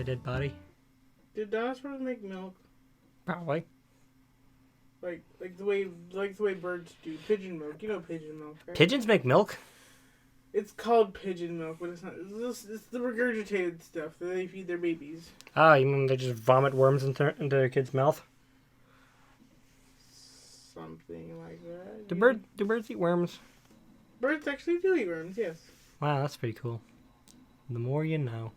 a dead body. Did dinosaurs make milk? Probably. Like the way birds do pigeon milk. You know pigeon milk, right? Pigeons make milk? It's called pigeon milk, but it's not. It's the regurgitated stuff that they feed their babies. Oh, you mean they just vomit worms into their kid's mouth? Something like that. Do birds eat worms? Birds actually do eat worms, yes. Wow, that's pretty cool. The more you know.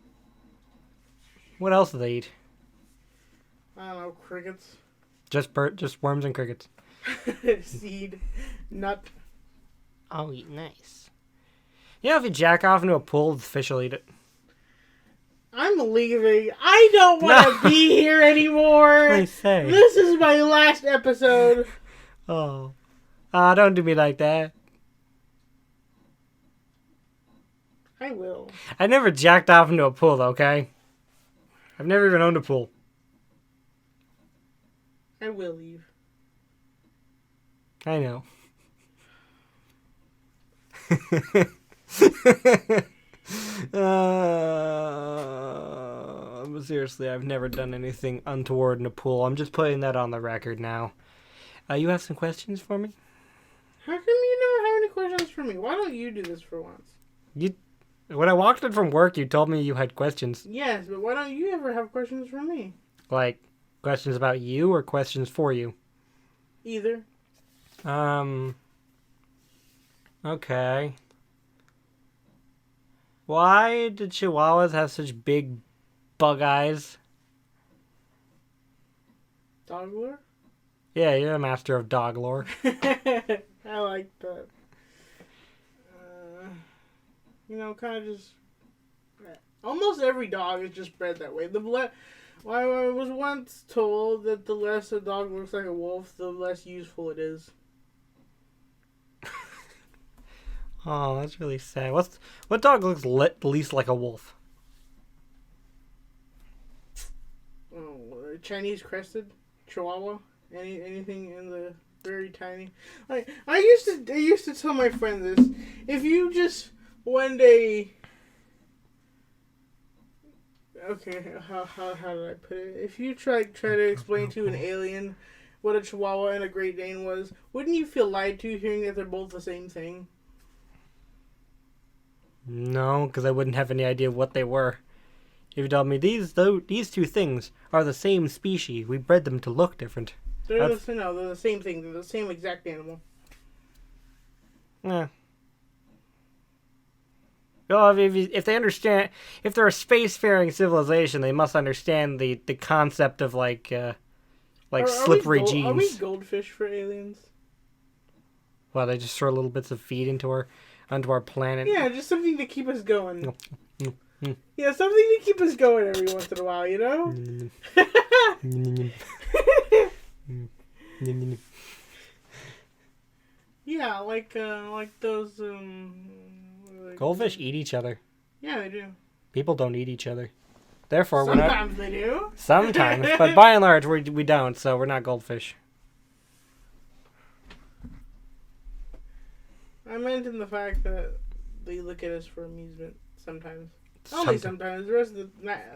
What else do they eat? I don't know, crickets. Just worms and crickets. Seed. Nut. Oh, nice. You know, if you jack off into a pool, the fish will eat it. I'm leaving. I don't want to be here anymore. What say? This is my last episode. Oh. Don't do me like that. I will. I never jacked off into a pool, okay? I've never even owned a pool. I will leave. I know. But seriously, I've never done anything untoward in a pool. I'm just putting that on the record now. You have some questions for me? How come you never have any questions for me? Why don't you do this for once? When I walked in from work, you told me you had questions. Yes, but why don't you ever have questions for me? Like, questions about you or questions for you? Either. Okay. Why did chihuahuas have such big bug eyes? Dog lore? Yeah, you're a master of dog lore. I like that. Kind of just... Almost every dog is just bred that way. I was once told that the less a dog looks like a wolf, the less useful it is. Oh, that's really sad. What dog looks least like a wolf? Oh, Chinese crested Chihuahua. Anything in the very tiny. Like I used to tell my friend this. If you just one day. Okay, how did I put it? If you try to explain to an alien what a Chihuahua and a Great Dane was, wouldn't you feel lied to hearing that they're both the same thing? No, because I wouldn't have any idea what they were. If you told me these two things are the same species, we bred them to look different. They're the same thing. They're the same exact animal. Yeah. Well, if they understand, if they're a spacefaring civilization, they must understand the concept of like slippery genes. Are we goldfish for aliens? Well, they just throw little bits of feed onto our planet. Yeah, just something to keep us going. Yeah, something to keep us going every once in a while, you know? Yeah, like those goldfish eat each other. Yeah, they do. People don't eat each other. Therefore, sometimes they do. Sometimes, but by and large, we don't. So we're not goldfish. I meant in the fact that they look at us for amusement sometimes. Only sometimes. The rest of the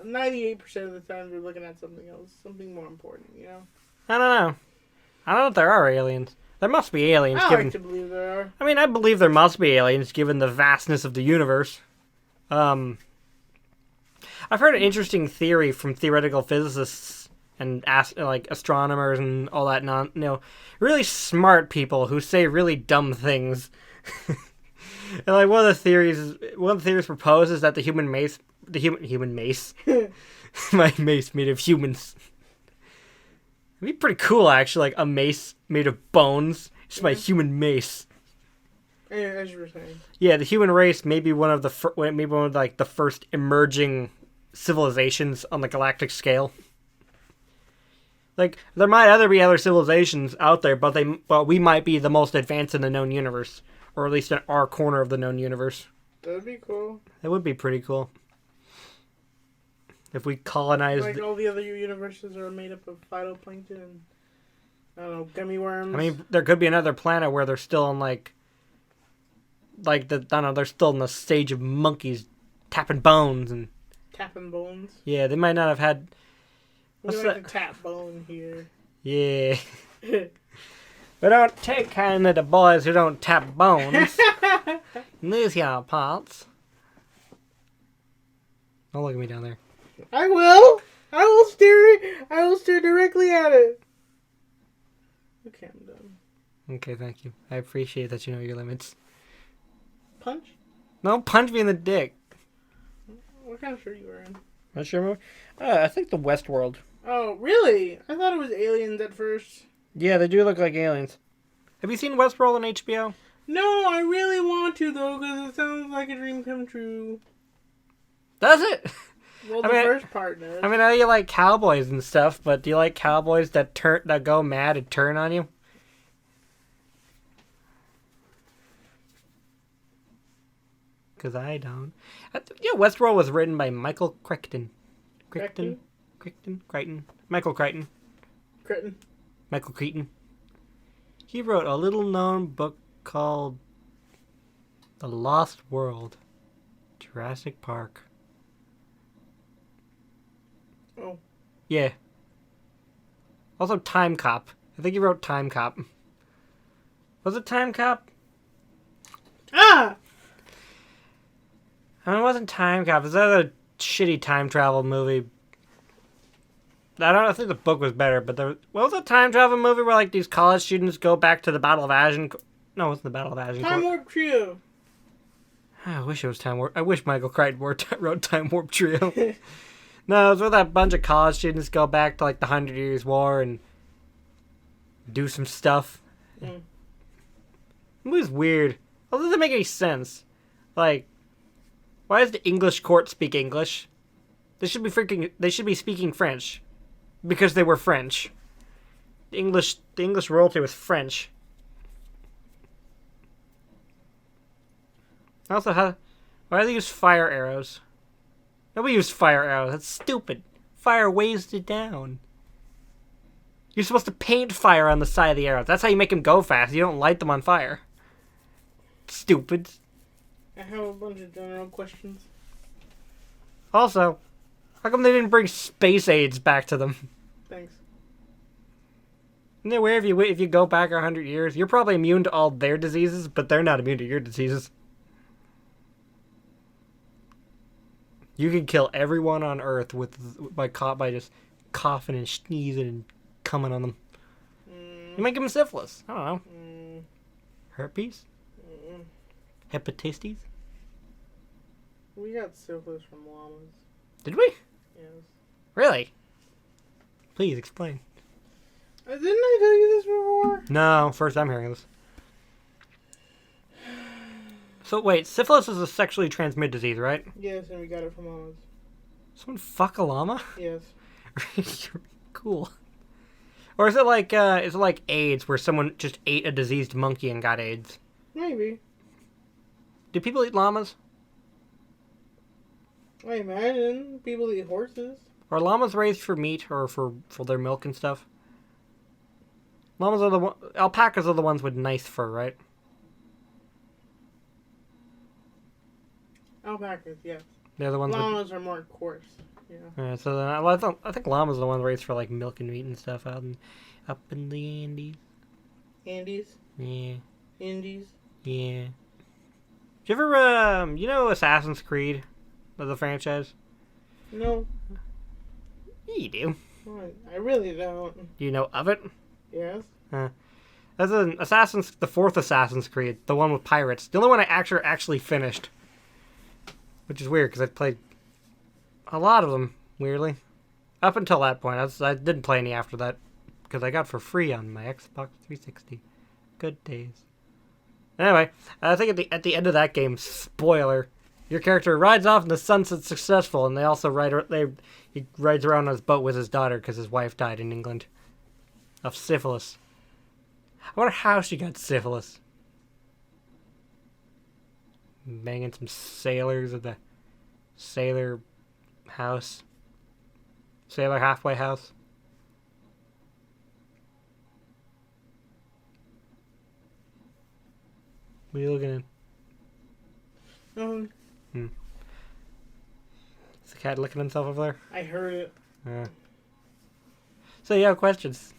98% of the time, they're looking at something else, something more important. You know. I don't know. I don't know if there are aliens. There must be aliens. I like to believe there are. I mean, I believe there must be aliens given the vastness of the universe. I've heard an interesting theory from theoretical physicists and astronomers and all that really smart people who say really dumb things. And like one of the theories proposed is that the human mace, my mace made of humans. It'd be pretty cool, actually, like a mace made of bones. It's my human mace. As you were saying. Yeah, the human race may be one of the first emerging civilizations on the galactic scale. Like there might be other civilizations out there, but we might be the most advanced in the known universe, or at least in our corner of the known universe. That'd be cool. That would be pretty cool. If we colonized... Like all the other universes are made up of phytoplankton and, I don't know, gummy worms. I mean, there could be another planet where they're still in, they're still in the stage of monkeys tapping bones and Tapping bones. Yeah, they might not have had. We What's like that? to tap bone here. Yeah. We don't take kindly to boys who don't tap bones. Lose your parts. Don't look at me down there. I will. I will stare. I will stare directly at it. Okay, I'm done. Okay, thank you. I appreciate that you know your limits. Punch? No, punch me in the dick. What kind of shirt are you wearing? Not sure. I think the Westworld. Oh, really? I thought it was aliens at first. Yeah, they do look like aliens. Have you seen Westworld on HBO? No, I really want to though, because it sounds like a dream come true. Does it? Well, the I mean, first part does. I know you like cowboys and stuff, but do you like cowboys that go mad and turn on you? Because I don't. Westworld was written by Michael Crichton. Crichton? Crichton. Michael Crichton. Crichton. Michael Crichton. He wrote a little-known book called The Lost World. Jurassic Park. Oh. Yeah. Also Time Cop. I think he wrote Time Cop. Was it Time Cop? Ah! It wasn't Time Cop. It was another shitty time travel movie. I think the book was better, but what was a time travel movie where like these college students go back to the Battle of Agincourt? No, it wasn't the Battle of Agincourt. Time Warp Trio. I wish it was Time Warp. I wish Michael Crichton wrote Time Warp Trio. No, it was where that bunch of college students go back to like the 100 Years' War and do some stuff. Mm. It was weird. It doesn't make any sense. Like, why does the English court speak English? They should be speaking French. Because they were French. The English royalty was French. Also, why do they use fire arrows? Nobody used fire arrows. That's stupid. Fire weighs it down. You're supposed to paint fire on the side of the arrows. That's how you make them go fast. You don't light them on fire. Stupid. I have a bunch of general questions. Also, how come they didn't bring space aids back to them? Thanks. Isn't it weird if you go back 100 years, you're probably immune to all their diseases, but they're not immune to your diseases. You can kill everyone on Earth by just coughing and sneezing and coming on them. You might give them syphilis. I don't know. Herpes? Hepatitis? We got syphilis from llamas. Did we? Yes. Really? Please explain. Didn't I tell you this before? No, first I'm hearing this. So wait, syphilis is a sexually transmitted disease, right? Yes, and we got it from llamas. Someone fuck a llama? Yes. Cool. Or is it like AIDS, where someone just ate a diseased monkey and got AIDS? Maybe. Do people eat llamas? I imagine people eat horses. Are llamas raised for meat or for their milk and stuff? Alpacas are the ones with nice fur, right? Alpacas, yes. They're the ones. Llamas are more coarse. Yeah. Yeah. So then, I think llamas are the ones raised for like milk and meat and stuff up in the Andes. Andes. Yeah. Indies. Yeah. Did you ever Assassin's Creed, the franchise? No. Yeah, you do. I really don't. Do you know of it? Yes. That's the fourth Assassin's Creed, the one with pirates. The only one I actually finished. Which is weird, because I've played a lot of them, weirdly. Up until that point. I didn't play any after that, because I got for free on my Xbox 360. Good days. Anyway, I think at the end of that game, spoiler, your character rides off in the sunset successful, and he rides around on his boat with his daughter, because his wife died in England of syphilis. I wonder how she got syphilis. Banging some sailors at the sailor house. Sailor halfway house. What are you looking at? Is the cat licking himself over there? I heard it. So you have questions.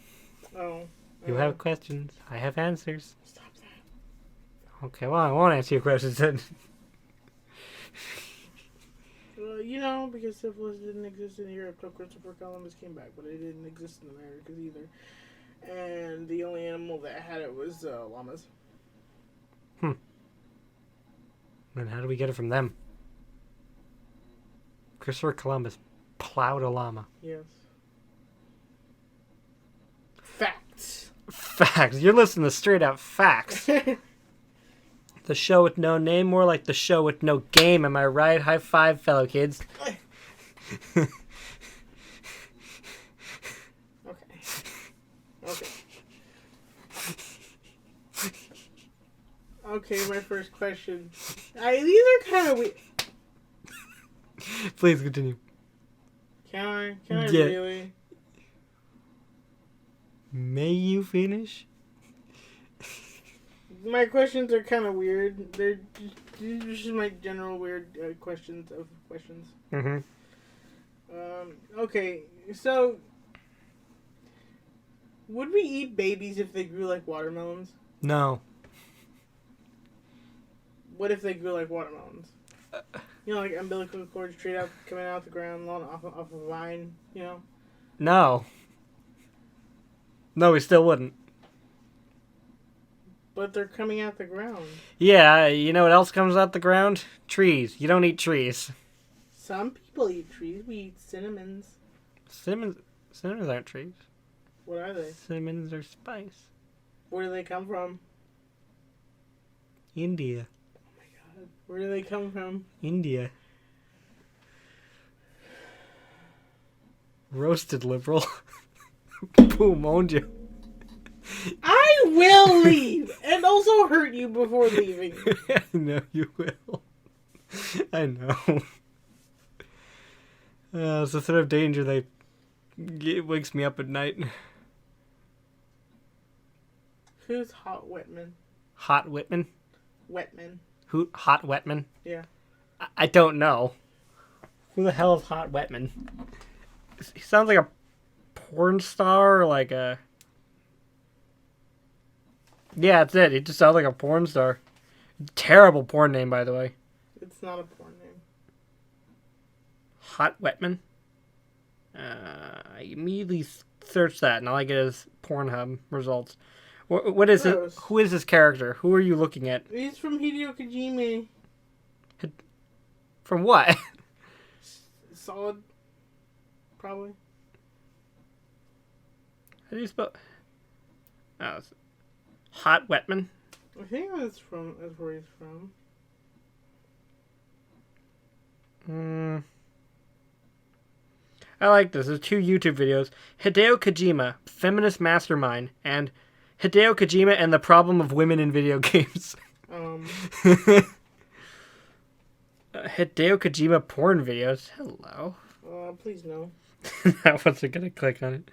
Oh. You have questions. I have answers. Stop that. Okay, well, I won't answer your questions then. Because syphilis didn't exist in Europe till Christopher Columbus came back, but it didn't exist in America either. And the only animal that had it was llamas. Then how do we get it from them? Christopher Columbus plowed a llama. Yes. Facts. Facts. You're listening to straight out facts. The show with no name, more like the show with no game. Am I right? High five, fellow kids. Okay. Okay, my first question. These are kind of weird. Please continue. Can I? Can I Yeah. really? May you finish? My questions are kind of weird. They're just my general weird questions of questions. Mm-hmm. Okay, so would we eat babies if they grew like watermelons? No. What if they grew like watermelons? Like umbilical cords straight out, coming out the ground, off a vine, No. No, we still wouldn't. But they're coming out the ground. Yeah, you know what else comes out the ground? Trees. You don't eat trees. Some people eat trees. We eat cinnamons. Cinnamons aren't trees. What are they? Cinnamons are spice. Where do they come from? India. Oh my god. Where do they come from? India. Roasted liberal. Boom, owned you. I will leave and also hurt you before leaving. I know you will. I know. It's the sort of danger that wakes me up at night. Who's Hot Whitman? Hot Whitman? Wetman. Who? Hot Whitman? Yeah. I don't know. Who the hell is Hot Whitman? He sounds like a porn star or like a... Yeah, that's it. He just sounds like a porn star. Terrible porn name, by the way. It's not a porn name. Hot Whitman? I immediately searched that, and all I get is Pornhub results. What is it? Gross. Who is this character? Who are you looking at? He's from Hideo Kojima. From what? Solid. Probably. How do you spell? Oh, it's Hot Whitman. I think that's where he's from. I like this. There's 2 YouTube videos. Hideo Kojima, Feminist Mastermind, and Hideo Kojima and the Problem of Women in Video Games. Hideo Kojima porn videos. Hello. Please no. I wasn't gonna click on it.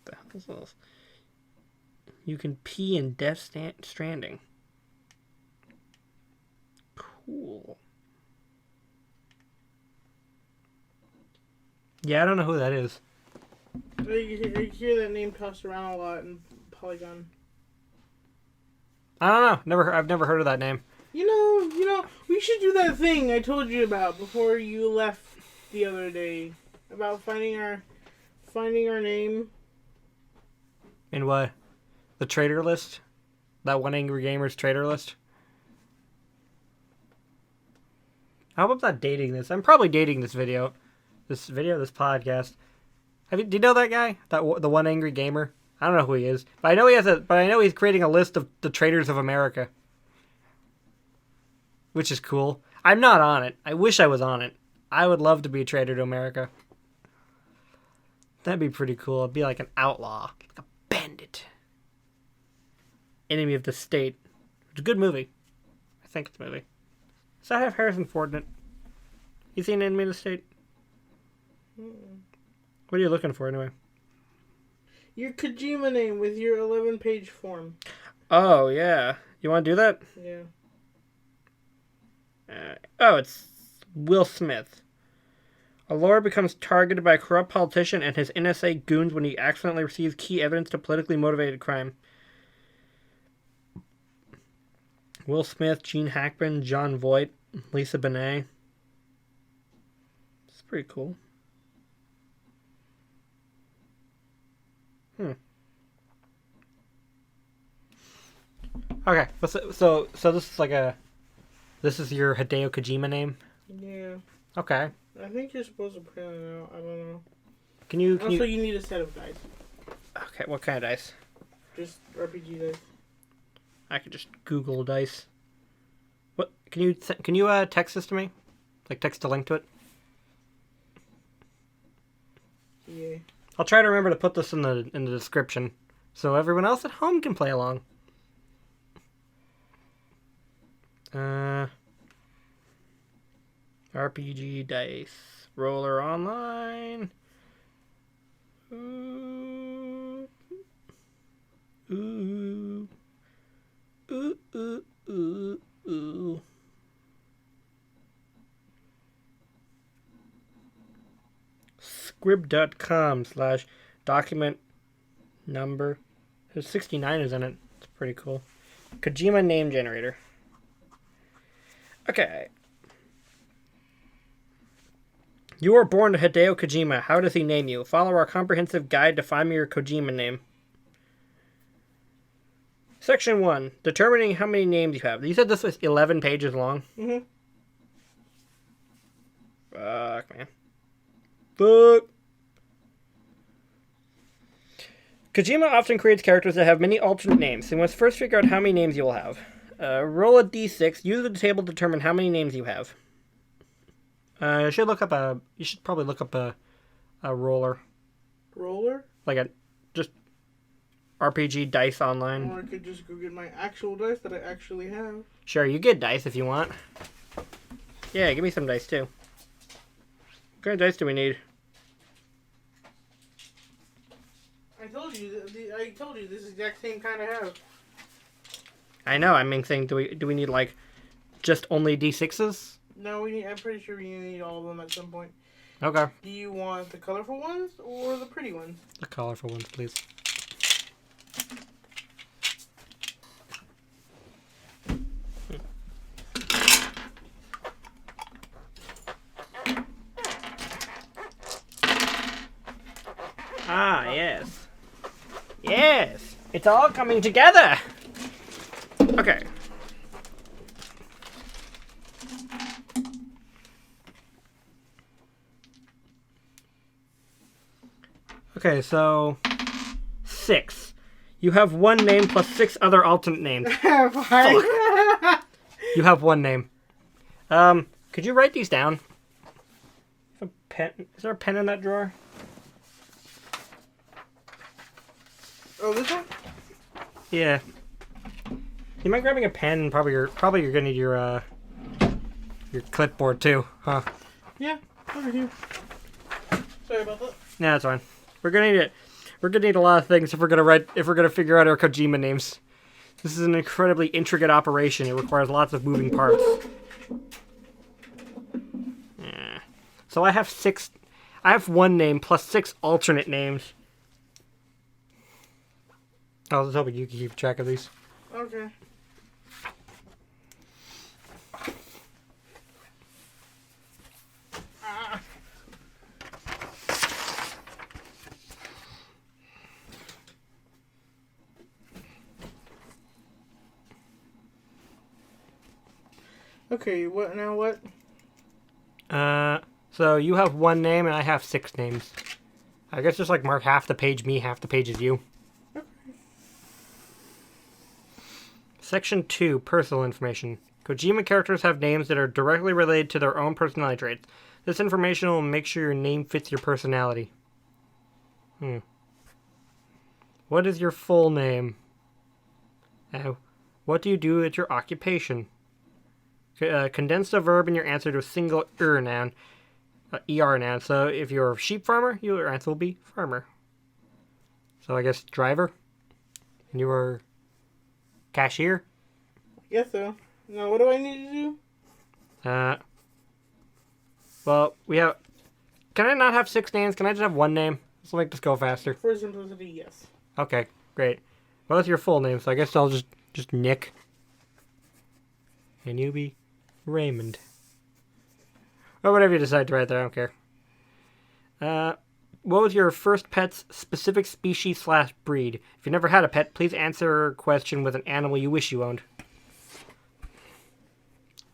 The hell is this? You can pee in Death Stranding. Cool. Yeah, I don't know who that is. I hear that name tossed around a lot in Polygon. I don't know. I've never heard of that name. We should do that thing I told you about before you left the other day about finding our name. In what? The trader list? That One Angry Gamer's trader list? I hope I'm not dating this. I'm probably dating this video. This podcast. Do you know that guy? The One Angry Gamer? I don't know who he is, but I know he's creating a list of the traders of America, which is cool. I'm not on it. I wish I was on it. I would love to be a trader to America. That'd be pretty cool. I'd be like an outlaw, like a bandit, enemy of the state. It's a good movie. I think it's a movie. Does that have Harrison Ford in it? You seen Enemy of the State? What are you looking for anyway? Your Kojima name with your 11-page form. Oh, yeah. You want to do that? Yeah. It's Will Smith. A lawyer becomes targeted by a corrupt politician and his NSA goons when he accidentally receives key evidence to politically motivated crime. Will Smith, Gene Hackman, John Voight, Lisa Bonet. It's pretty cool. Okay, so this is like this is your Hideo Kojima name? Yeah. Okay. I think you're supposed to print it out. I don't know. Can you also, you need a set of dice. Okay, what kind of dice? Just RPG dice. I could just Google dice. What can you text this to me? Like text a link to it? Yeah. I'll try to remember to put this in the description so everyone else at home can play along. RPG dice roller online. Ooh. Ooh. Ooh, ooh, ooh, ooh. Scrib.com/document number. There's 69 is in it. It's pretty cool. Kojima name generator. Okay. You were born to Hideo Kojima. How does he name you? Follow our comprehensive guide to find me your Kojima name. Section 1. Determining how many names you have. You said this was 11 pages long? Mm-hmm. Fuck, man. Fuck. Kojima often creates characters that have many alternate names. So you must first figure out how many names you will have. Roll a d6. Use the table to determine how many names you have. You should probably look up a roller. Roller? Like a just RPG dice online. Or I could just go get my actual dice that I actually have. Sure, you get dice if you want. Yeah, give me some dice too. What kind of dice do we need? I told you this exact same kind I have. I know. I'm saying, do we need like just only d6s? No, I'm pretty sure we need all of them at some point. Okay. Do you want the colorful ones or the pretty ones? The colorful ones, please. Ah, yes. Yes! It's all coming together! Okay. Okay, so 6. You have one name plus 6 other alternate names. Fine. You have one name. Could you write these down? A pen? Is there a pen in that drawer? Oh, this one? Yeah. You mind grabbing a pen? Probably you're gonna need your clipboard too, huh? Yeah, over here. Sorry about that. Nah, that's fine. We're gonna need it. We're gonna need a lot of things if we're gonna figure out our Kojima names. This is an incredibly intricate operation. It requires lots of moving parts. Yeah. So I have 6. I have one name plus 6 alternate names. I was hoping you could keep track of these. Okay. Okay, what now? What? So you have one name and I have 6 names. I guess just like mark half the page me, half the page is you. Okay. Section 2, personal information. Kojima characters have names that are directly related to their own personality traits. This information will make sure your name fits your personality. What is your full name? What do you do at your occupation? Condense a verb in your answer to a single noun. ER noun. So if you're a sheep farmer, your answer will be farmer. So I guess driver. And you were cashier. Yes, so. Now, what do I need to do? Well, we have. Can I not have 6 names? Can I just have one name? Let's make this go faster. For simplicity, yes. Okay, great. Well, that's your full name, so I guess I'll just Nick. And you be Raymond. Or whatever you decide to write there, I don't care. What was your first pet's specific species / breed? If you never had a pet, please answer a question with an animal you wish you owned.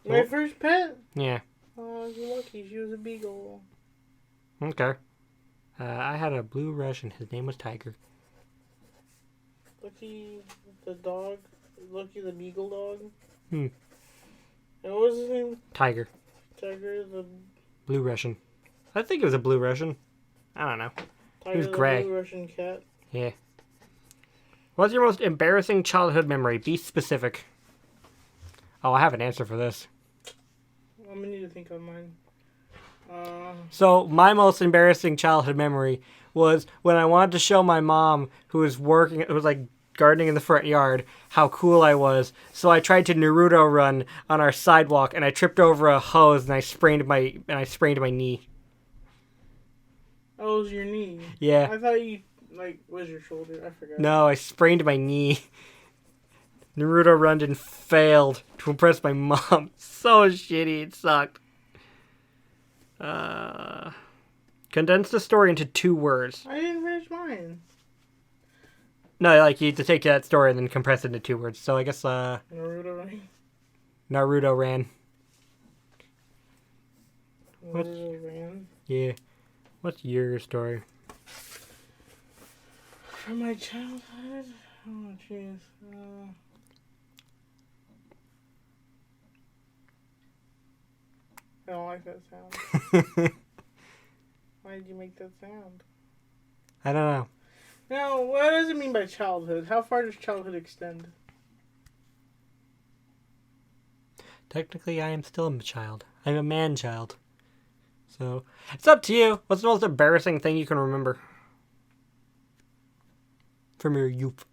My first pet? Yeah. Oh, you're lucky. She was a beagle. Okay. I had a blue Russian. His name was Tiger. Lucky the dog. Lucky the beagle dog. Hmm. And what was his name? Tiger. Tiger the... Blue Russian. I think it was a blue Russian. I don't know. Tiger was the gray. blue Russian cat. Yeah. What's your most embarrassing childhood memory? Be specific. Oh, I have an answer for this. I'm gonna need to think on mine. So, my most embarrassing childhood memory was when I wanted to show my mom, who was gardening in the front yard, how cool I was. So I tried to Naruto run on our sidewalk, and I tripped over a hose, and I sprained my knee. Oh, it was your knee. Yeah. I thought you, was your shoulder. I forgot. No, I sprained my knee. Naruto run and failed to impress my mom. So shitty, it sucked. Condense the story into 2 words. I didn't finish mine. No, you have to take that story and then compress it into 2 words. So I guess, Naruto ran. Ran. Yeah. What's your story? From my childhood? Oh, jeez. I don't like that sound. Why did you make that sound? I don't know. Now, what does it mean by childhood? How far does childhood extend? Technically, I am still a child. I'm a man-child. So, it's up to you. What's the most embarrassing thing you can remember from your youth?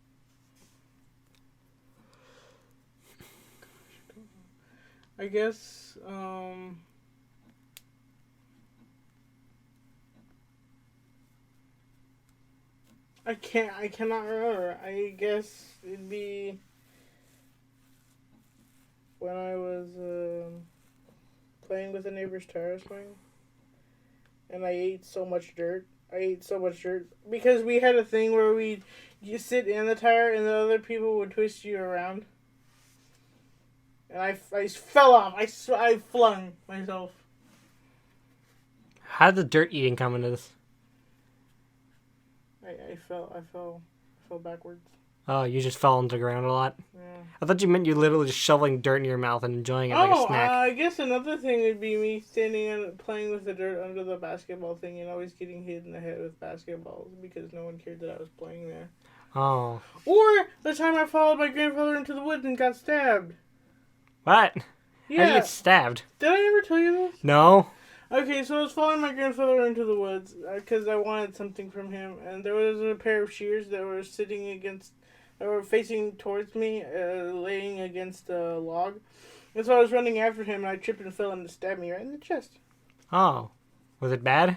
I guess, I cannot remember. I guess it'd be when I was playing with a neighbor's tire swing, and I ate so much dirt. Because we had a thing where you sit in the tire and the other people would twist you around. And I fell off. I flung myself. How did the dirt eating come into this? I fell backwards. Oh, you just fell into the ground a lot? Yeah. I thought you meant you literally just shoveling dirt in your mouth and enjoying it like a snack. I guess another thing would be me standing and playing with the dirt under the basketball thing and always getting hit in the head with basketballs because no one cared that I was playing there. Oh. Or the time I followed my grandfather into the woods and got stabbed. What? Yeah. How'd you get stabbed? Did I ever tell you this? No. Okay, so I was following my grandfather into the woods because I wanted something from him, and there was a pair of shears that were facing towards me, laying against a log. And so I was running after him, and I tripped and fell and it stabbed me right in the chest. Oh. Was it bad?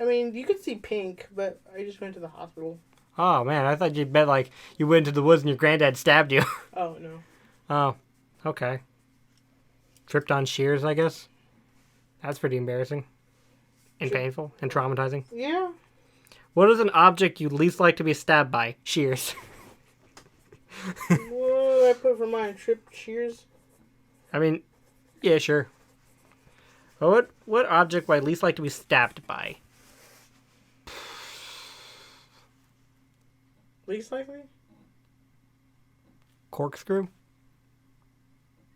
I mean, you could see pink, but I just went to the hospital. Oh, man, I thought you meant you went into the woods and your granddad stabbed you. Oh, no. Oh, okay. Tripped on shears, I guess. That's pretty embarrassing. And painful. And traumatizing. Yeah. What is an object you least like to be stabbed by? Shears. What did I put for mine? Tripped shears? I mean, yeah, sure. What object would I least like to be stabbed by? Least likely? Corkscrew?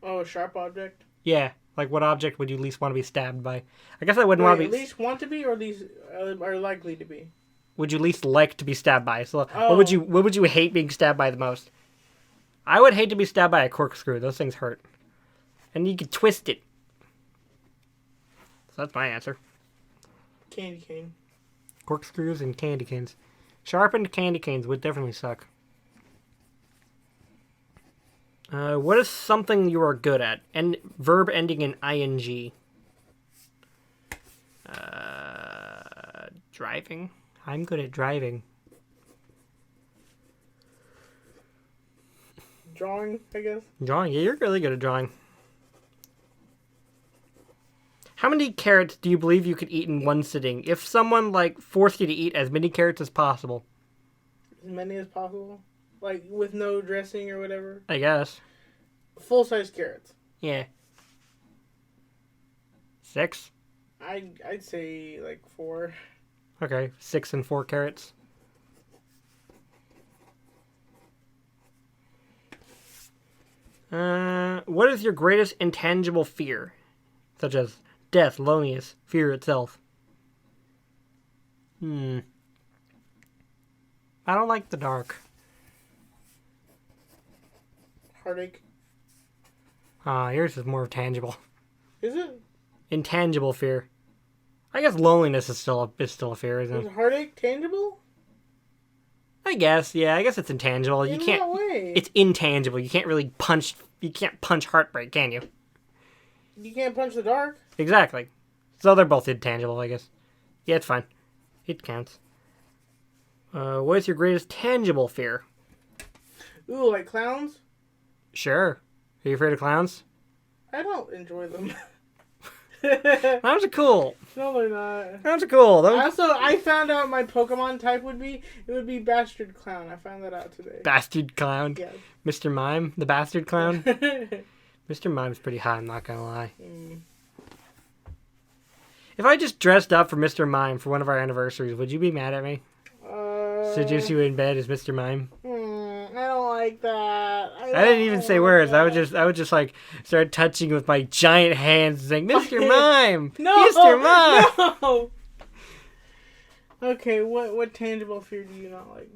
Oh, a sharp object? Yeah. What object would you least want to be stabbed by? I guess I wouldn't want to be... least want to be or least are likely to be? Would you least like to be stabbed by? So Oh. what would you hate being stabbed by the most? I would hate to be stabbed by a corkscrew. Those things hurt. And you could twist it. So that's my answer. Candy cane. Corkscrews and candy canes. Sharpened candy canes would definitely suck. What is something you are good at? And verb ending in ing. Driving. I'm good at driving. Drawing, I guess. Drawing. Yeah, you're really good at drawing. How many carrots do you believe you could eat in one sitting? If someone, forced you to eat as many carrots as possible. As many as possible? Like, with no dressing or whatever? I guess. Full-size carrots. Yeah. 6? I'd say, 4. Okay, 6 and 4 carrots. What is your greatest intangible fear? Such as death, loneliness, fear itself. I don't like the dark. Heartache. Yours is more tangible. Is it? Intangible fear. I guess loneliness is still a fear, isn't it? Is heartache tangible? I guess, yeah. I guess it's intangible. You In can't. what way? It's intangible. You can't really punch. You can't punch heartbreak, can you? You can't punch the dark. Exactly. So they're both intangible, I guess. Yeah, it's fine. It counts. What is your greatest tangible fear? Ooh, like clowns? Sure. Are you afraid of clowns? I don't enjoy them. Clowns are cool. No, they're not. Clowns are cool. Also, I found out my Pokemon type would be Bastard Clown. I found that out today. Bastard clown. Yeah. Mr. Mime, the bastard clown. Mr. Mime's pretty hot, I'm not gonna lie. If I just dressed up for Mr. Mime for one of our anniversaries, would you be mad at me? Seduce you in bed as Mr. Mime? I don't like that. I didn't even say words. I would just start touching with my giant hands and saying, Mr. Mime! No! Mr. Mime! No! Okay, what tangible fear do you not like?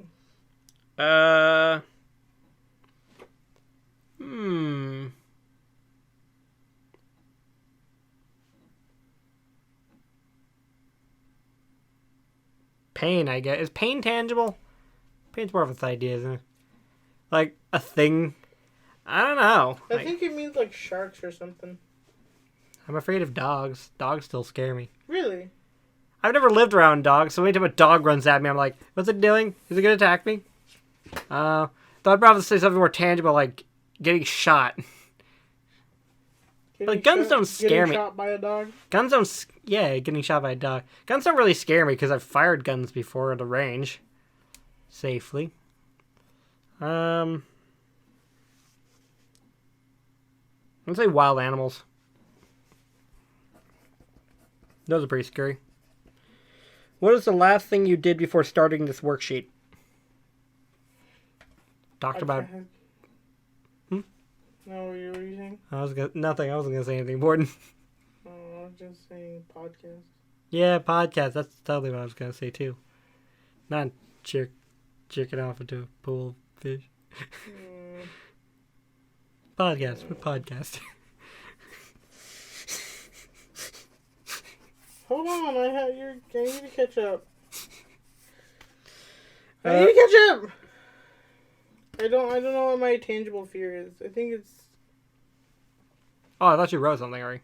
Pain, I guess. Is pain tangible? Pain's more of an idea, isn't it? Like, a thing. I don't know. I think it means like sharks or something. I'm afraid of dogs. Dogs still scare me. Really? I've never lived around dogs, so anytime a dog runs at me, I'm like, what's it doing? Is it going to attack me? Though I'd probably say something more tangible, like getting shot. Guns don't scare me. Getting shot by a dog? Guns don't... Yeah, getting shot by a dog. Guns don't really scare me because I've fired guns before at a range. Safely. I'd say wild animals. Those are pretty scary. What is the last thing you did before starting this worksheet? Talked about... No, what were you saying? Nothing. I wasn't going to say anything important. Oh, I was just saying podcast. Yeah, podcast. That's totally what I was going to say, too. Not jerking off into a pool of fish. Podcast. What podcast? Hold on, I need to catch up. I need to catch up! I don't know what my tangible fear is. I think it's... Oh, I thought you wrote something already.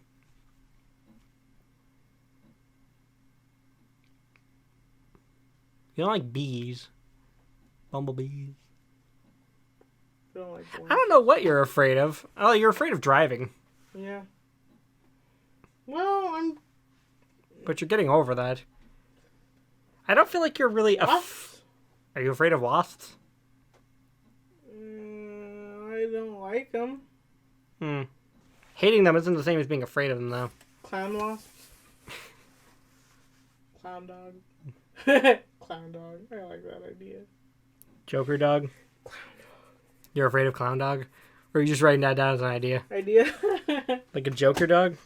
You don't like bees. Bumblebees. I don't like I don't know what you're afraid of. Oh, you're afraid of driving. Yeah. Well, But you're getting over that. I don't feel like you're really... Wasps? Are you afraid of wasps? I don't like them. Hating them isn't the same as being afraid of them, though. Clown wasps? Clown dog. Clown dog. I like that idea. Joker dog? Clown dog. You're afraid of clown dog? Or are you just writing that down as an idea? Idea? Like a Joker dog?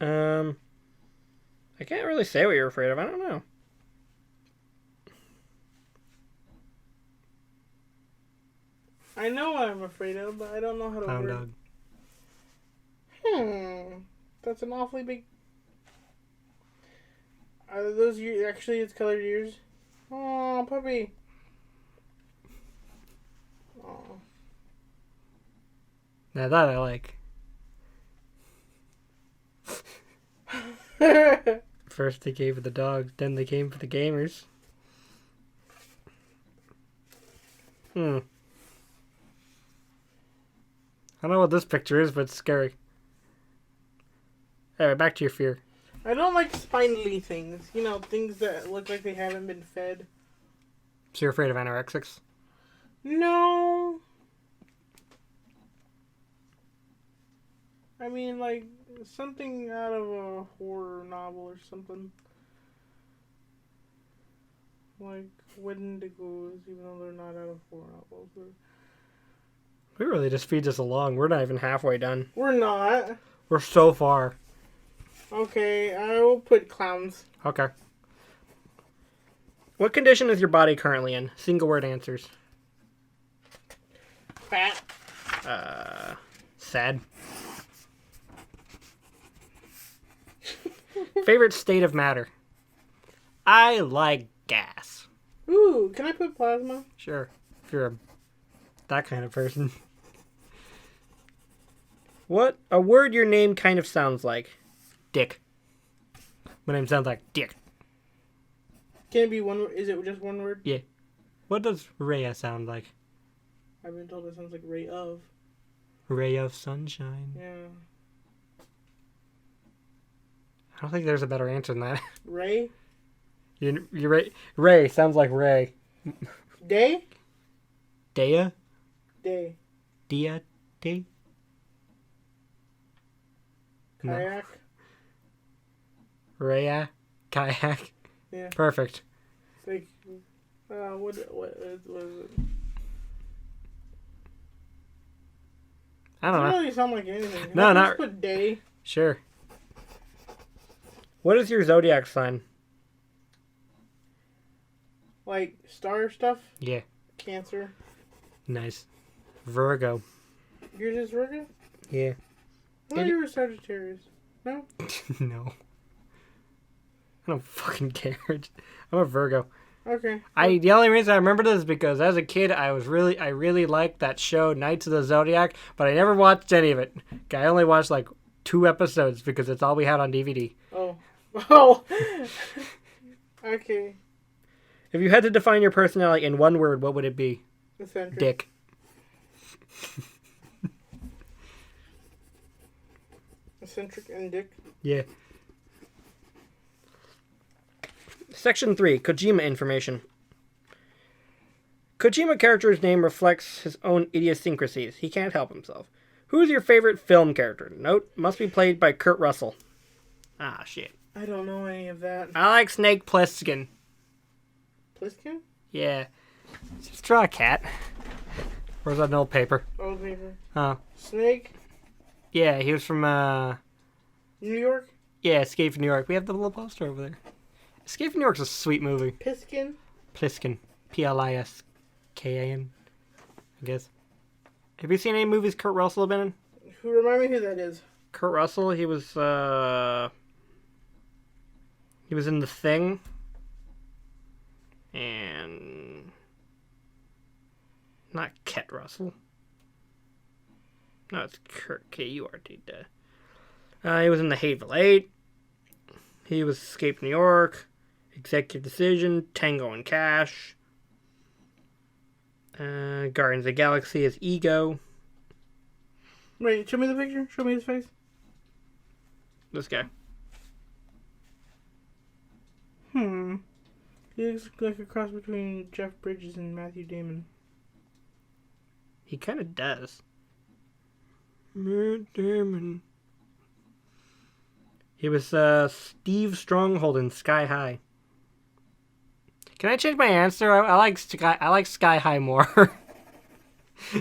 I can't really say what you're afraid of. I don't know. I know what I'm afraid of, but I don't know how to Clown word. dog. That's an awfully big... Are those actually its colored ears? Oh, puppy. Now that I like. First they came for the dogs, then they came for the gamers. I don't know what this picture is, but it's scary. Anyway, back to your fear. I don't like spindly things. You know, things that look like they haven't been fed. So you're afraid of anorexics? No. I mean, like, something out of a horror novel or something. Like, Wendigos, even though they're not out of horror novels. We really just feed this along. We're not even halfway done. We're not. We're so far. Okay, I will put clowns. Okay. What condition is your body currently in? Single word answers. Fat. Sad. Favorite state of matter? I like gas. Ooh, can I put plasma? Sure. If you're that kind of person. What a word your name kind of sounds like? Dick. My name sounds like Dick. Can it be one word? Is it just one word? Yeah. What does Rhea sound like? I've been told it sounds like ray of. Ray of sunshine. Yeah. I don't think there's a better answer than that. Ray? You're right. Ray sounds like Ray. Day? Dea? Day. Dia? Day? No. Kayak? Rhea? Kayak? Yeah. Perfect. It's like, what is it? I don't Doesn't know. really sound like anything. No, I not- just put day. Sure. What is your zodiac sign? Like star stuff. Yeah. Cancer. Nice. Virgo. Yours is Virgo? Yeah. I thought you were Sagittarius. No? No. I don't fucking care. I'm a Virgo. Okay. The only reason I remember this is because as a kid I really liked that show Knights of the Zodiac, but I never watched any of it. I only watched like 2 episodes because it's all we had on DVD. Oh. Oh. Okay. If you had to define your personality in one word, what would it be? Eccentric. Dick. Eccentric and dick. Yeah. Section 3, Kojima information. Kojima character's name reflects his own idiosyncrasies. He can't help himself. Who is your favorite film character? Note, must be played by Kurt Russell. Ah, shit. I don't know any of that. I like Snake Plissken. Pliskin? Yeah. Just draw a cat. Where's that old paper? Old paper. Oh. Snake? Yeah, he was from, New York? yeah, Escape from New York. We have the little poster over there. Escape from New York's a sweet movie. Piskin? Pliskin. Pliskan, I guess. Have you seen any movies Kurt Russell been in? Remind me who that is. Kurt Russell, he was in The Thing. And not Kurt Russell. No, it's Kurt, K-U-R-T. He was in The Hateful Eight. He was Escape New York. Executive Decision. Tango and Cash. Guardians of the Galaxy is Ego. Wait, show me the picture. Show me his face. This guy. He looks like a cross between Jeff Bridges and Matthew Damon. He kind of does. Matt Damon. He was Steve Stronghold in Sky High. Can I change my answer? I like Sky High more.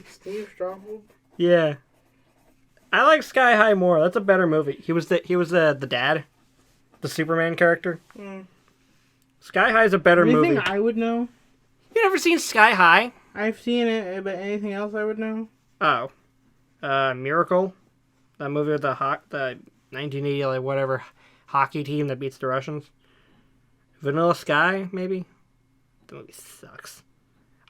Steve Stronghold? Yeah. I like Sky High more. That's a better movie. He was the dad, the Superman character. Sky High is a better movie. Anything I would know? You never seen Sky High? I've seen it, but anything else I would know? Oh. Miracle. That movie with the 1980 like whatever hockey team that beats the Russians. Vanilla Sky, maybe? The movie sucks.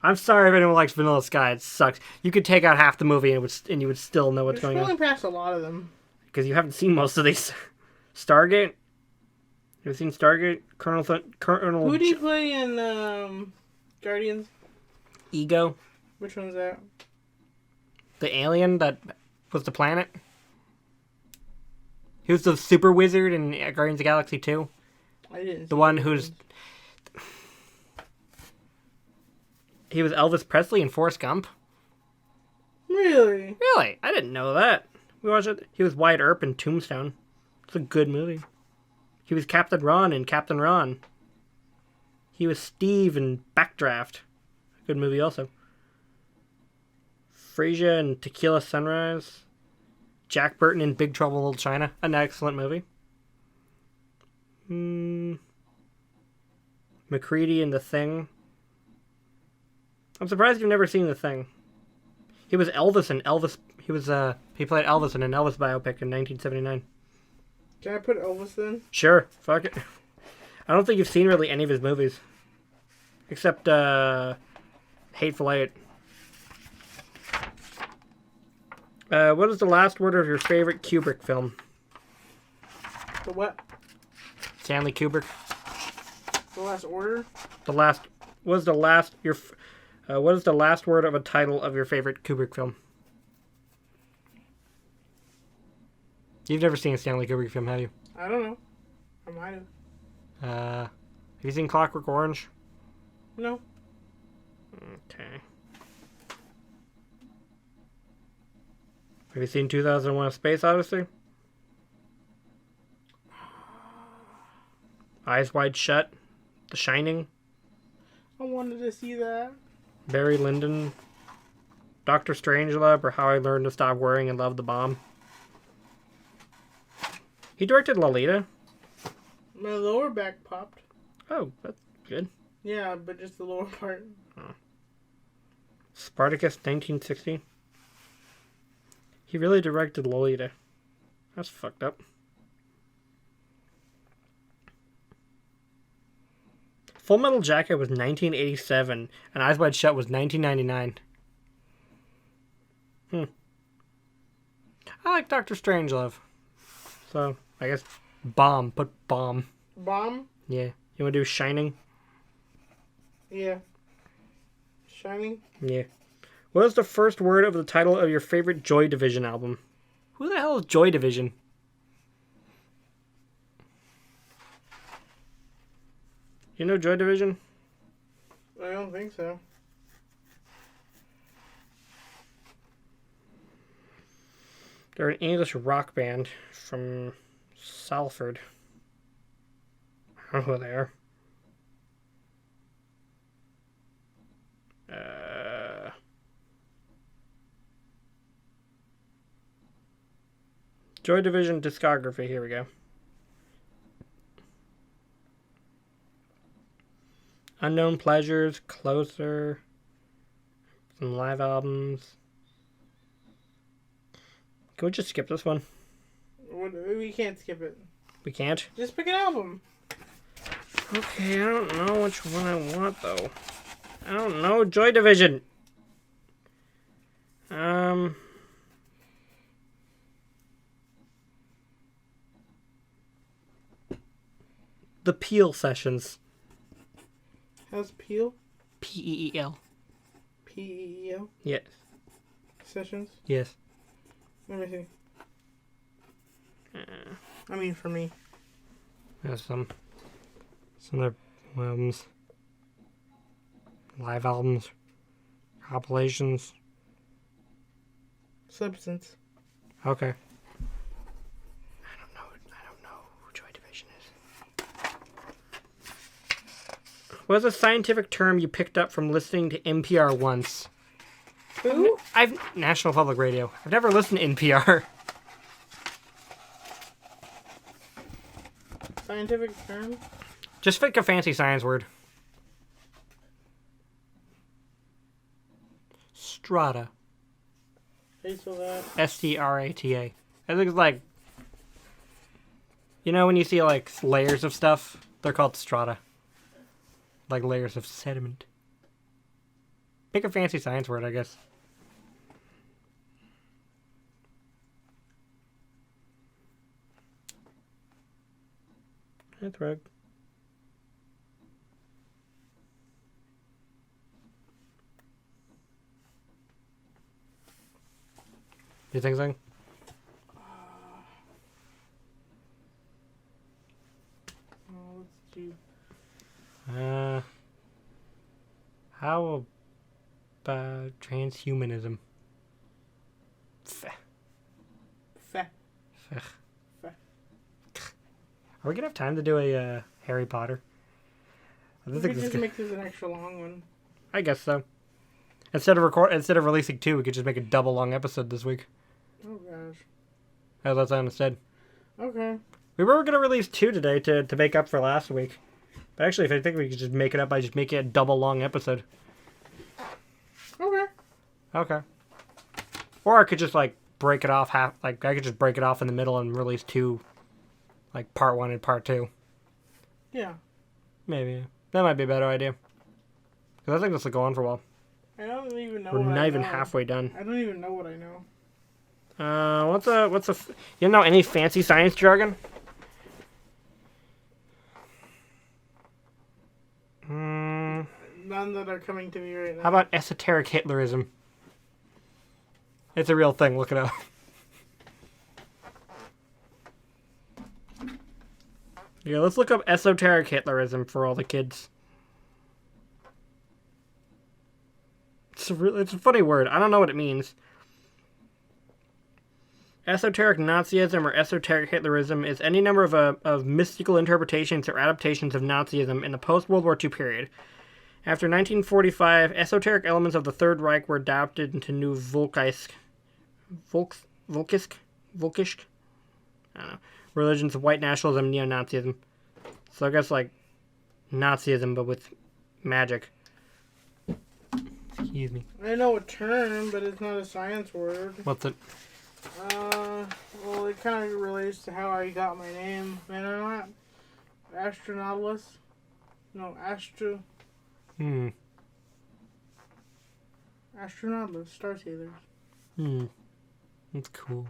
I'm sorry if anyone likes Vanilla Sky. It sucks. You could take out half the movie and you would still know what's You're going on. scrolling past a lot of them. Because you haven't seen most of these. Stargate? You ever seen Stargate? Colonel Who do you play in Guardians? Ego? Which one's that? The alien that was the planet? He was the super wizard in Guardians of the Galaxy 2. I didn't. The one who's... He was Elvis Presley in Forrest Gump? Really? Really? I didn't know that. We watched it. He was Wyatt Earp in Tombstone. It's a good movie. He was Captain Ron in Captain Ron. He was Steve in Backdraft. Good movie also. Frasier in Tequila Sunrise. Jack Burton in Big Trouble in Little China. An excellent movie. McCready in The Thing. I'm surprised you've never seen The Thing. He was Elvis in Elvis. He played Elvis in an Elvis biopic in 1979. Can I put Elvis then? Sure. Fuck it. I don't think you've seen really any of his movies. Except, Hateful Eight. What is the last word of your favorite Kubrick film? The what? Stanley Kubrick. The Last Order? What is the last word of a title of your favorite Kubrick film? You've never seen a Stanley Kubrick film, have you? I don't know. I might have. Have you seen Clockwork Orange? No. Okay. Have you seen 2001: A Space Odyssey? Eyes Wide Shut? The Shining? I wanted to see that. Barry Lyndon? Doctor Strangelove, or How I Learned to Stop Worrying and Love the Bomb? He directed Lolita. My lower back popped. Oh, that's good. Yeah, but just the lower part. Oh. Spartacus, 1960. He really directed Lolita. That's fucked up. Full Metal Jacket was 1987, and Eyes Wide Shut was 1999. I like Doctor Strangelove. So, I guess Bomb. Put Bomb. Bomb? Yeah. You want to do Shining? Yeah. Shining? Yeah. What is the first word of the title of your favorite Joy Division album? Who the hell is Joy Division? You know Joy Division? I don't think so. They're an English rock band from Salford. I don't know who they are. Joy Division discography. Here we go. Unknown Pleasures, Closer, some live albums. Can we just skip this one? We can't skip it. We can't? Just pick an album. Okay, I don't know which one I want, though. I don't know. Joy Division. The Peel Sessions. How's Peel? P-E-E-L. P-E-E-L? Yes. Sessions? Yes. Let me see. I mean, for me. There's some other albums. Live albums. Compilations. Substance. Okay. I don't know who Joy Division is. What's a scientific term you picked up from listening to NPR once? Who? National Public Radio. I've never listened to NPR. Scientific term? Just pick a fancy science word. Strata. How do you spell that? S-T-R-A-T-A. I think it's like... You know when you see like layers of stuff? They're called strata. Like layers of sediment. Pick a fancy science word, I guess. That's right. Do you think so? Let's see. How about transhumanism? Feh. Feh. Feh. Feh. Are we gonna have time to do a Harry Potter? I We think could this just make this an extra long one. I guess so. Instead of releasing 2, we could just make a double long episode this week. Oh gosh. How's that sound instead? Okay. We were gonna release 2 today to make up for last week. But actually, if I think we could just make it up by just making it a double long episode. Okay. Okay. Or I could just break it off half. I could just break it off in the middle and release 2, part 1 and part 2. Yeah. Maybe that might be a better idea. Because I think this will go on for a while. I don't even know. We're what not I even know. halfway done. I don't even know what I know. You know any fancy science jargon? None that are coming to me right now. How about esoteric Hitlerism? It's a real thing. Look it up. Yeah, let's look up esoteric Hitlerism for all the kids. It's a funny word. I don't know what it means. Esoteric Nazism or esoteric Hitlerism is any number of mystical interpretations or adaptations of Nazism in the post-World War II period. After 1945, esoteric elements of the Third Reich were adapted into new Volkisk, I don't know, religions of white nationalism and neo-Nazism. So I guess Nazism, but with magic. Excuse me. I know a term, but it's not a science word. What's it? Well, it kind of relates to how I got my name. Man or not? Astronautless? No, Astronautless, Star Sailors. That's cool.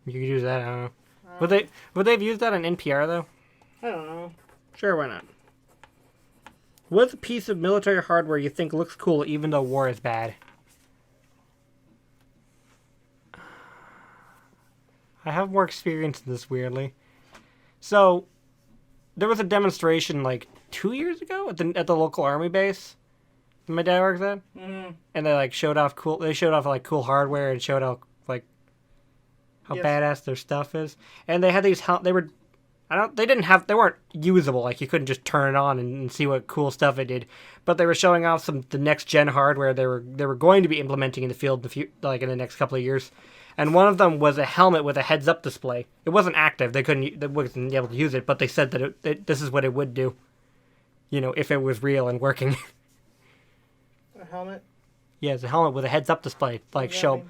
You could use that, I don't know. Would they have used that on NPR, though? I don't know. Sure, why not? What's a piece of military hardware you think looks cool even though war is bad? I have more experience in this, weirdly. So, there was a demonstration 2 years ago at the local army base that my dad works at, and they showed off cool hardware and showed how badass their stuff is. And they had these they weren't usable. You couldn't just turn it on and see what cool stuff it did. But they were showing off the next gen hardware they were going to be implementing in the field in the next couple of years. And one of them was a helmet with a heads-up display. It wasn't active; they wasn't able to use it. But they said that this is what it would do, if it was real and working. A helmet. Yeah, it's a helmet with a heads-up display, show,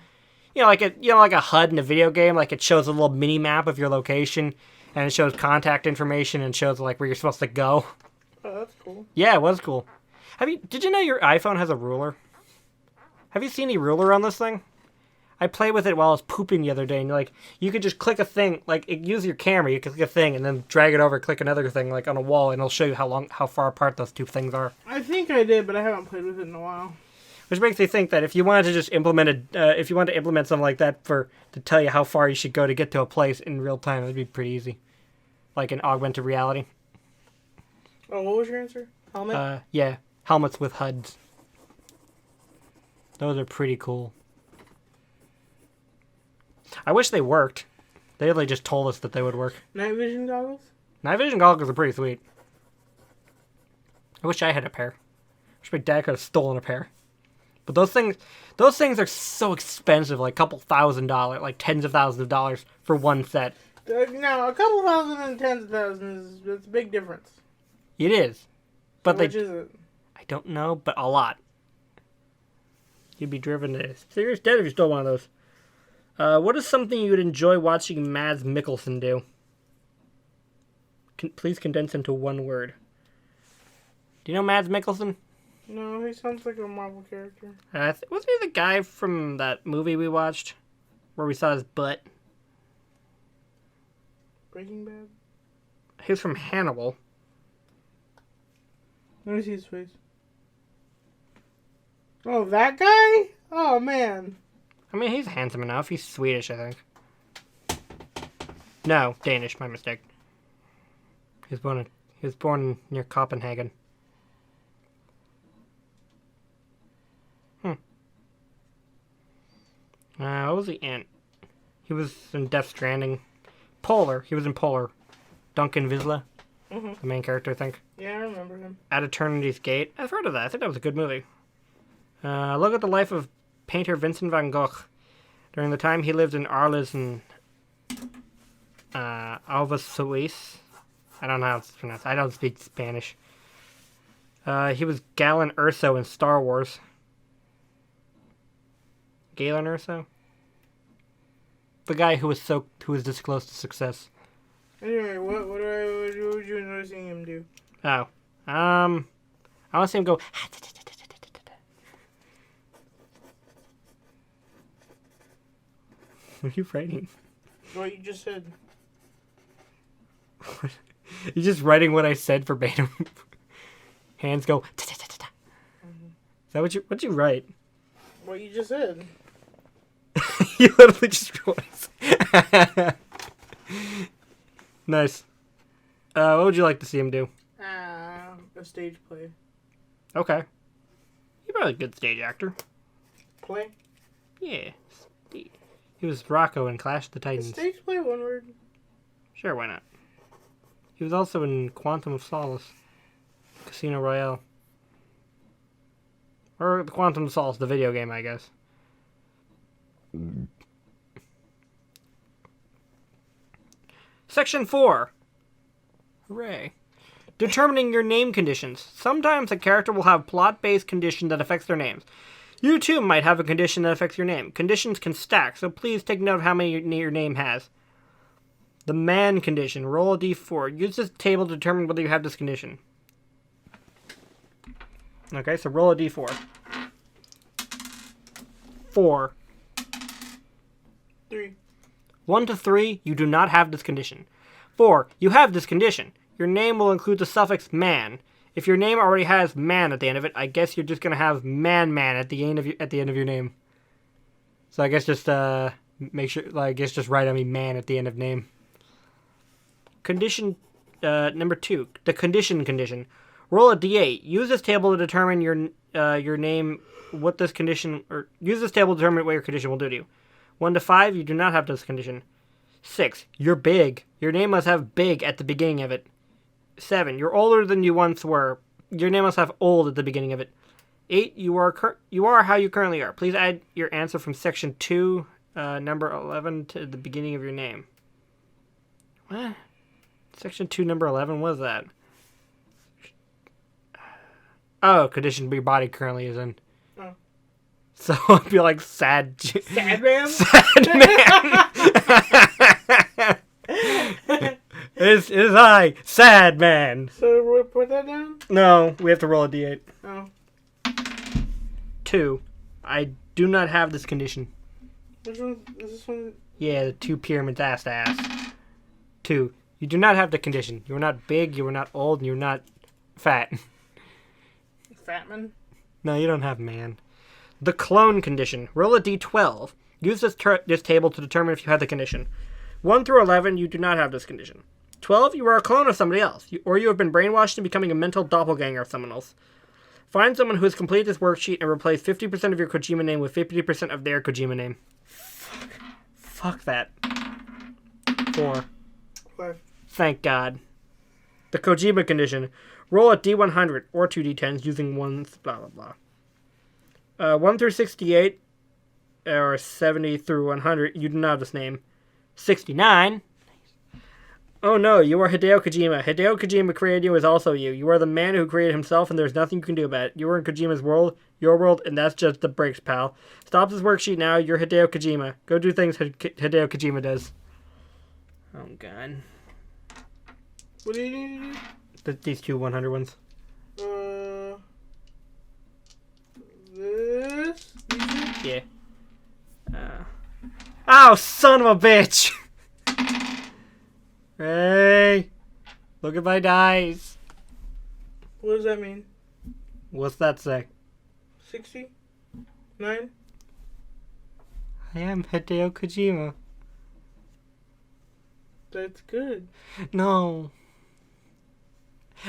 like a HUD in a video game. It shows a little mini map of your location, and it shows contact information and shows where you're supposed to go. Oh, that's cool. Yeah, it was cool. Did you know your iPhone has a ruler? Have you seen any ruler on this thing? I played with it while I was pooping the other day, and you could just click a thing, use your camera, you could click a thing, and then drag it over, click another thing, on a wall, and it'll show you how far apart those two things are. I think I did, but I haven't played with it in a while. Which makes me think that if you wanted to just if you wanted to implement something like that to tell you how far you should go to get to a place in real time, it'd be pretty easy. Like in augmented reality. Oh, what was your answer? Helmet? Yeah, helmets with HUDs. Those are pretty cool. I wish they worked. They really just told us that they would work. Night vision goggles? Night vision goggles are pretty sweet. I wish I had a pair. I wish my dad could have stolen a pair. But those things are so expensive, a couple $1,000s, tens of thousands of dollars for one set. No, a couple thousand and tens of thousands it's a big difference. It is. But Which is it? I don't know, but a lot. You'd be driven to serious debt if you stole one of those. What is something you would enjoy watching Mads Mikkelsen do? Please condense into one word. Do you know Mads Mikkelsen? No, he sounds like a Marvel character. Wasn't he the guy from that movie we watched? Where we saw his butt? Breaking Bad? He was from Hannibal. Let me see his face. Oh, that guy? Oh, man. I mean, he's handsome enough. He's Swedish, I think. No, Danish. My mistake. He was born near Copenhagen. What was he in? He was in Death Stranding. Polar. He was in Polar. Duncan Visla. Mm-hmm. The main character, I think. Yeah, I remember him. At Eternity's Gate. I've heard of that. I think that was a good movie. Look at the life of painter Vincent van Gogh. During the time he lived in Arles and Alva Suisse. I don't know how it's pronounced. I don't speak Spanish. He was Galen Erso in Star Wars. Galen Erso? The guy who was this close to success. Anyway, what would you enjoy seeing him do? Oh. I want to see him go... What are you writing? What you just said. You're just writing what I said verbatim. Hands go... Is that what'd you write? What you just said. You literally just wrote. Nice. What would you like to see him do? A stage play. Okay. He's probably a good stage actor. Play? Yeah. He was Rocco in Clash of the A Titans. stage play, one word. Sure, why not? He was also in Quantum of Solace. Casino Royale. Or the Quantum of Solace, the video game, I guess. Section 4. Hooray. Determining your name conditions. Sometimes a character will have plot-based condition that affects their names. You too might have a condition that affects your name. Conditions can stack, so please take note of how many your name has. The man condition. Roll a d4. Use this table to determine whether you have this condition. Okay, so roll a d4. 4. 3. 1 to 3, you do not have this condition. 4, you have this condition. Your name will include the suffix man. If your name already has man at the end of it, I guess you're just gonna have man at the end of your name. So I guess just make sure, just write man at the end of name. Condition number 2, the condition. Roll a d8. Use this table to determine your name. Use this table to determine what your condition will do to you. 1 to 5, you do not have this condition. 6, you're big. Your name must have big at the beginning of it. 7, you're older than you once were. Your name must have old at the beginning of it. 8, you are how you currently are. Please add your answer from section 2, number 11 to the beginning of your name. What? Section 2, number 11? What is that? Oh, condition your body currently is in. Oh. So I'd be like sad. Sad man? Sad man. It is I, sad man. So we put that down? No, we have to roll a d8. Oh. 2. I do not have this condition. Which one is this one? Yeah, the 2 pyramids ass to ass. 2. You do not have the condition. You are not big, you are not old, and you are not fat. Fatman? No, you don't have man. The clone condition. Roll a d12. Use this table to determine if you have the condition. 1 through 11, you do not have this condition. 12, you are a clone of somebody else, or you have been brainwashed into becoming a mental doppelganger of someone else. Find someone who has completed this worksheet and replace 50% of your Kojima name with 50% of their Kojima name. Fuck that. 4. 5. Thank God. The Kojima condition. Roll a d100 or 2d10s using ones, blah, blah, blah. 1 through 68, or 70 through 100, you do not have this name. 69. Oh no, you are Hideo Kojima. Hideo Kojima created you as also you. You are the man who created himself, and there's nothing you can do about it. You are in Kojima's world, your world, and that's just the breaks, pal. Stop this worksheet now. You're Hideo Kojima. Go do things Hideo Kojima does. Oh God. What do you need to do? These two 100 ones. Yeah. Oh, son of a bitch! Hey! Look at my dice. What does that mean? What's that say? 60? 9? I am Hideo Kojima. That's good. No.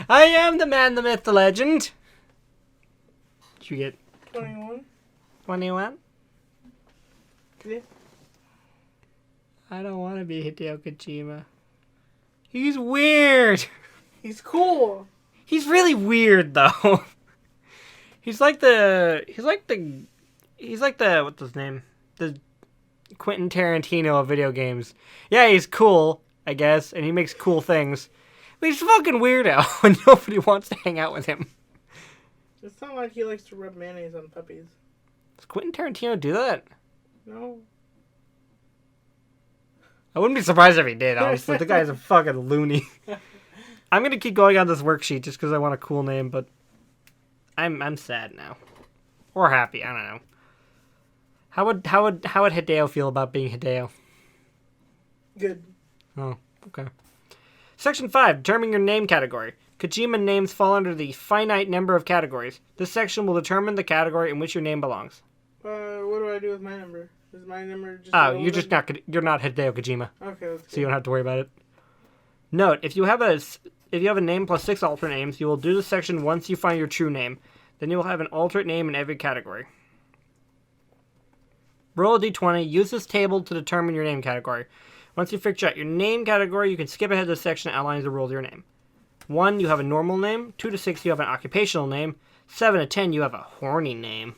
I am the man, the myth, the legend. Did you get 21? 21? Yeah. I don't want to be Hideo Kojima. He's weird. He's cool. He's really weird though. He's like the what's his name? The Quentin Tarantino of video games. Yeah, he's cool, I guess, and he makes cool things. But he's a fucking weirdo and nobody wants to hang out with him. It's not like he likes to rub mayonnaise on puppies. Does Quentin Tarantino do that? No. I wouldn't be surprised if he did, honestly. The guy's a fucking loony. I'm gonna keep going on this worksheet just because I want a cool name, but I'm sad now. Or happy, I don't know. How would Hideo feel about being Hideo? Good. Oh, okay. Section 5, determine your name category. Kojima names fall under the finite number of categories. This section will determine the category in which your name belongs. What do I do with my number? Is my number just... Oh, you're not Hideo Kojima. Okay, that's good. So you don't have to worry about it. Note, if you have a name plus 6 alternate names, you will do this section once you find your true name. Then you will have an alternate name in every category. Roll a d20. Use this table to determine your name category. Once you figure out your name category, you can skip ahead to the section that outlines the rules of your name. 1, you have a normal name. 2 to 6, you have an occupational name. 7 to 10, you have a horny name.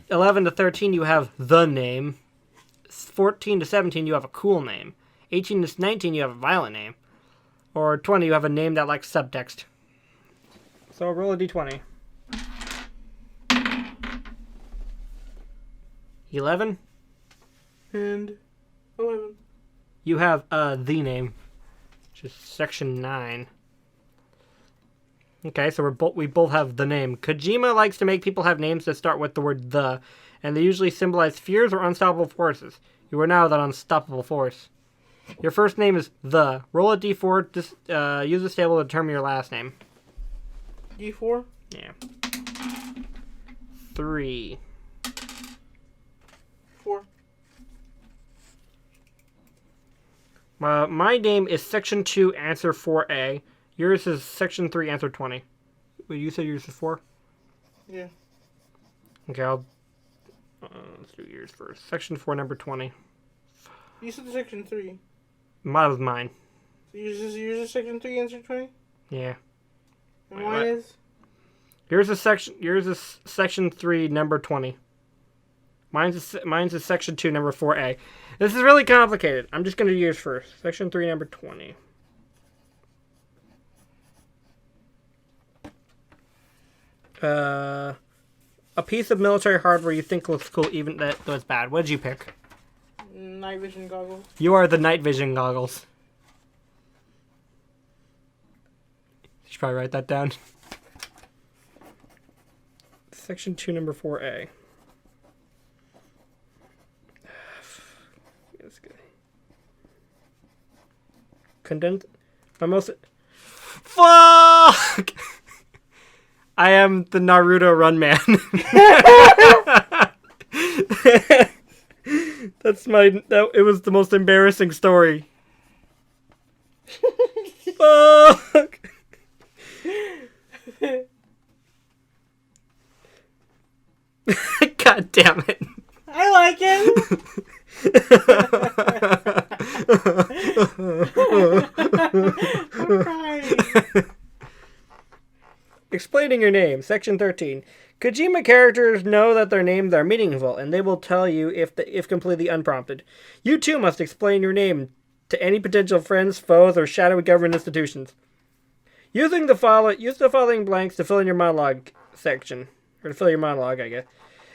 11 to 13, you have the name. 14 to 17, you have a cool name. 18 to 19, you have a violent name. Or 20, you have a name that lacks subtext. So roll a d20. 11? And 11. You have the name, which is section 9. Okay, so we both have the name. Kojima likes to make people have names that start with the word the, and they usually symbolize fears or unstoppable forces. You are now that unstoppable force. Your first name is the. Roll a d4. Just use this table to determine your last name. D4? Yeah. 3. 4. My name is section 2, answer 4A. Yours is section 3, answer 20. Wait, you said yours is 4? Yeah. Okay, let's do yours first. Section 4, number 20. You said section 3. That was mine. So yours is section 3, answer 20? Yeah. And Wait, mine what? is? Yours is section 3, number 20. Mine's is section 2, number 4A. This is really complicated. I'm just going to do yours first. Section 3, number 20. A piece of military hardware you think looks cool even though it's bad. What did you pick? Night vision goggles. You are the night vision goggles. You should probably write that down. Section 2, number 4A. That's good. Condensed. My most. Fuck! I am the Naruto Run Man. It was the most embarrassing story. Fuck! God damn it. I like it. I'm crying. Explaining your name, section 13. Kojima characters know that their names are meaningful, and they will tell you if completely unprompted. You too must explain your name to any potential friends, foes, or shadowy government institutions. Use the following blanks to fill in your monologue section. Or to fill your monologue, I guess.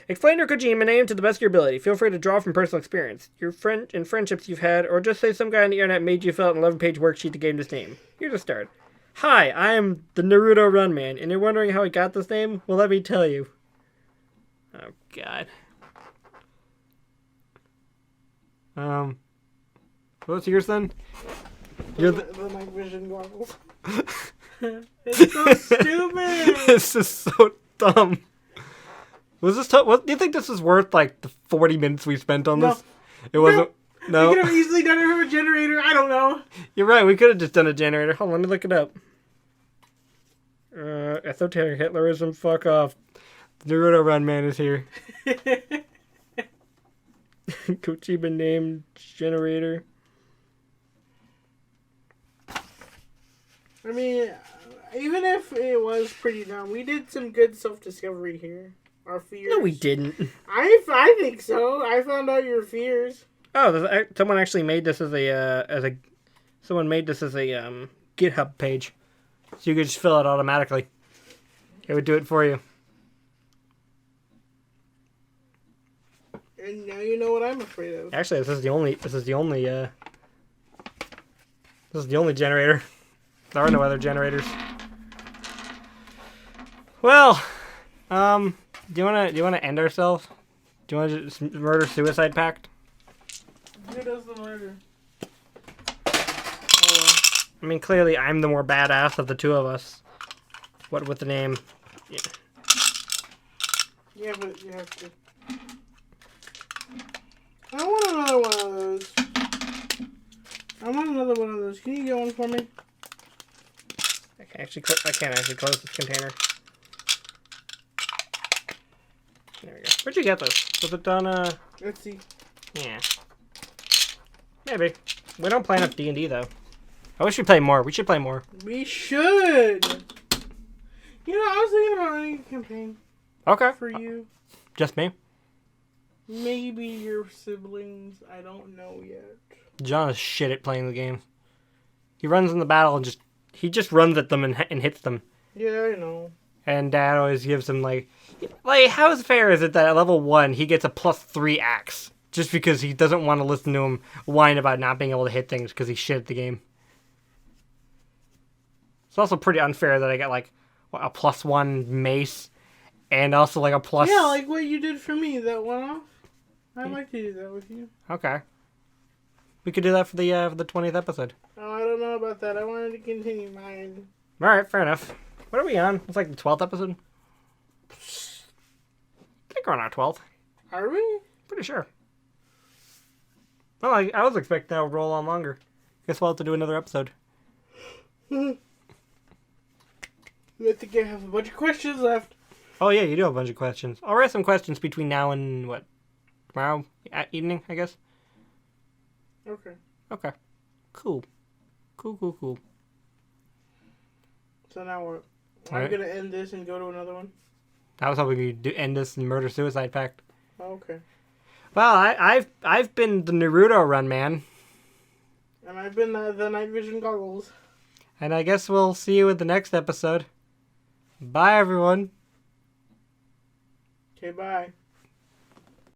Explain your Kojima name to the best of your ability. Feel free to draw from personal experience, your friend and friendships you've had, or just say some guy on the internet made you fill out an 11-page worksheet to gain this name. Here's a start. Hi, I am the Naruto Run Man, and you're wondering how I got this name? Well, let me tell you. Oh, God. What's yours then? You're the night vision goggles. It's so stupid. This is so dumb. Was this? What do you think this is worth? Like the 40 minutes we spent on this? It wasn't. No. We could have easily done it from a generator. I don't know. You're right. We could have just done a generator. Hold on, let me look it up. Esoteric Hitlerism. Fuck off. The Naruto Run Man is here. Kojima named generator. I mean, even if it was pretty dumb, we did some good self-discovery here. Our fears. No, we didn't. I think so. I found out your fears. Oh, someone actually made this as a someone made this as a GitHub page, so you could just fill it automatically. It would do it for you. And now you know what I'm afraid of. Actually, this is the only generator. There are no other generators. Well, do you wanna end ourselves? Do you wanna just murder suicide pact? Who does the murder? I mean, clearly I'm the more badass of the two of us. What with the name? Yeah. Yeah, but you have to. I want another one of those. I want another one of those. Can you get one for me? I can't actually close this container. There we go. Where'd you get this? Was it on Let's see. Yeah. Maybe. We don't play enough D&D though. I wish we played more. We should play more. We should. You know, I was thinking about running a campaign. Okay. For you. Just me? Maybe your siblings. I don't know yet. John is shit at playing the game. He runs in the battle and he just runs at them and hits them. Yeah, I know. And Dad always gives him like how fair is it that at level 1 he gets a +3 axe just because he doesn't want to listen to him whine about not being able to hit things because he's shit at the game. It's also pretty unfair that I get like a +1 mace and also like a plus. Yeah, like what you did for me that went off. I'd like to do that with you. Okay. We could do that for the 20th episode. Oh, I don't know about that. I wanted to continue mine. All right, fair enough. What are we on? It's like the 12th episode. I think we're on our 12th. Are we? Pretty sure. Well, I was expecting that would roll on longer. Guess we'll have to do another episode. I think I have a bunch of questions left. Oh yeah, you do have a bunch of questions. I'll write some questions between now and what? Tomorrow evening, I guess. Okay. Okay. Cool. Cool. So now what? All I'm right. gonna end this and go to another one. I was hoping you'd end this and murder suicide pact. Oh, okay. Well, I've been the Naruto Run Man, And I've been the night vision goggles. and I guess we'll see you in the next episode. Bye, everyone. Okay, bye.